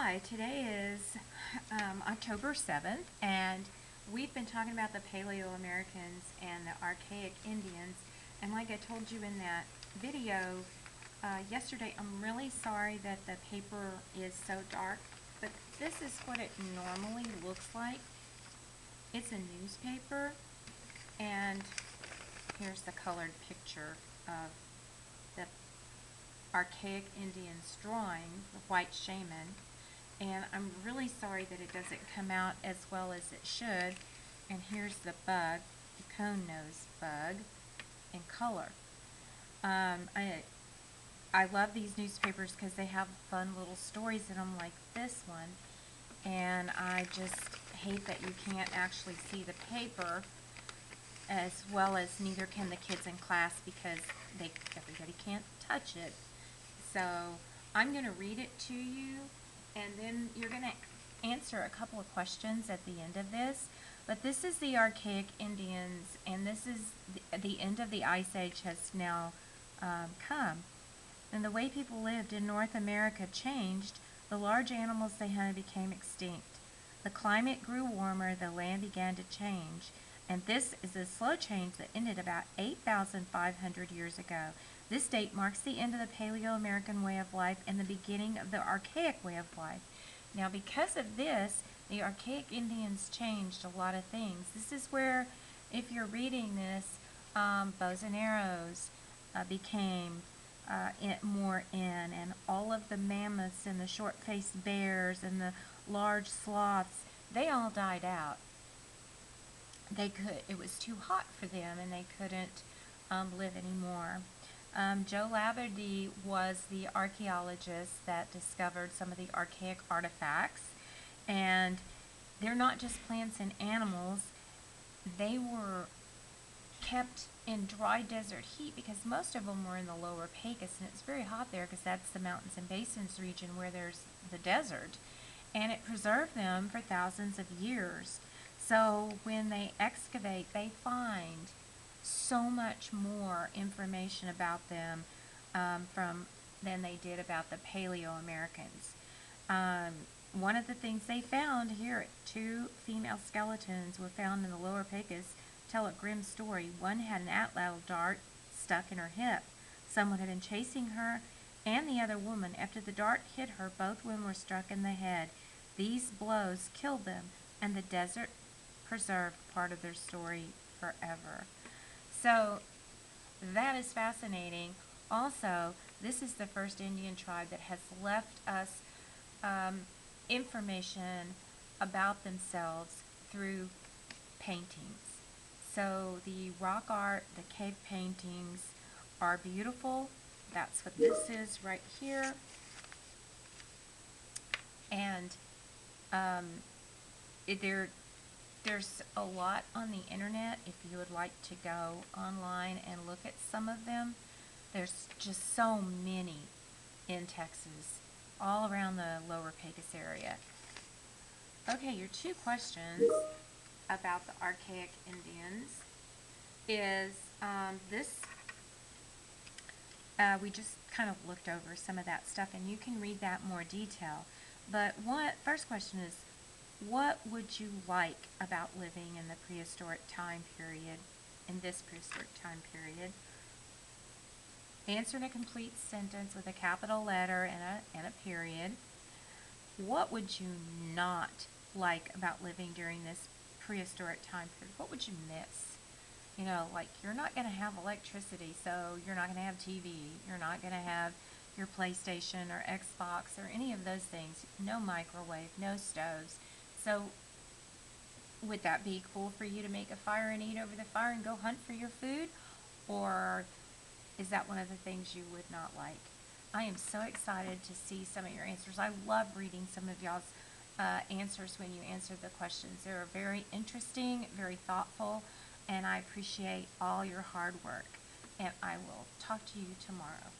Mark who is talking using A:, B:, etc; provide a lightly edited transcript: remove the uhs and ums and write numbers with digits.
A: Hi, today is October 7th, and we've been talking about the Paleo Americans and the Archaic Indians. And like I told you in that video yesterday, I'm really sorry that the paper is so dark, but this is what it normally looks like. It's a newspaper, and here's the colored picture of the Archaic Indians drawing, the white shaman. And I'm really sorry that it doesn't come out as well as it should. And here's the bug, the cone nose bug, in color. I love these newspapers because they have fun little stories in them like this one. And I just hate that you can't actually see the paper, as well as neither can the kids in class because everybody can't touch it. So I'm going to read it to you, and then you're going to answer a couple of questions at the end of this. But this is the Archaic Indians, and this is the end of the Ice Age has now come. And the way people lived in North America changed. The large animals they hunted became extinct. The climate grew warmer, the land began to change. And this is a slow change that ended about 8,500 years ago. This date marks the end of the Paleo-American way of life and the beginning of the Archaic way of life. Now, because of this, the Archaic Indians changed a lot of things. This is where, if you're reading this, bows and arrows became more in, and all of the mammoths and the short-faced bears and the large sloths, they all died out. It was too hot for them, and they couldn't live anymore. Joe Laverty was the archaeologist that discovered some of the archaic artifacts, and they're not just plants and animals. They were kept in dry desert heat because most of them were in the lower Pecos, and it's very hot there because that's the mountains and basins region where there's the desert, and it preserved them for thousands of years. So when they excavate, they find so much more information about them than they did about the Paleo Americans. One of the things they found here, two female skeletons were found in the lower Pecos, tell a grim story. One had an atlatl dart stuck in her hip. Someone had been chasing her and the other woman. After the dart hit her, both women were struck in the head. These blows killed them, and the desert preserved part of their story forever. So that is fascinating. Also, this is the first Indian tribe that has left us information about themselves through paintings. So the rock art, the cave paintings are beautiful. That's what this is right here. And there's a lot on the internet if you would like to go online and look at some of them. There's just so many in Texas, all around the lower Pecos area. Okay, your two questions about the Archaic Indians is we just kind of looked over some of that stuff, and you can read that in more detail. But first question is, what would you like about living in the prehistoric time period, in this prehistoric time period? Answer in a complete sentence with a capital letter and a period. What would you not like about living during this prehistoric time period? What would you miss? You know, like, you're not going to have electricity, so you're not going to have TV. You're not going to have your PlayStation or Xbox or any of those things. No microwave, no stoves. So would that be cool for you to make a fire and eat over the fire and go hunt for your food? Or is that one of the things you would not like? I am so excited to see some of your answers. I love reading some of y'all's answers when you answer the questions. They're very interesting, very thoughtful, and I appreciate all your hard work. And I will talk to you tomorrow.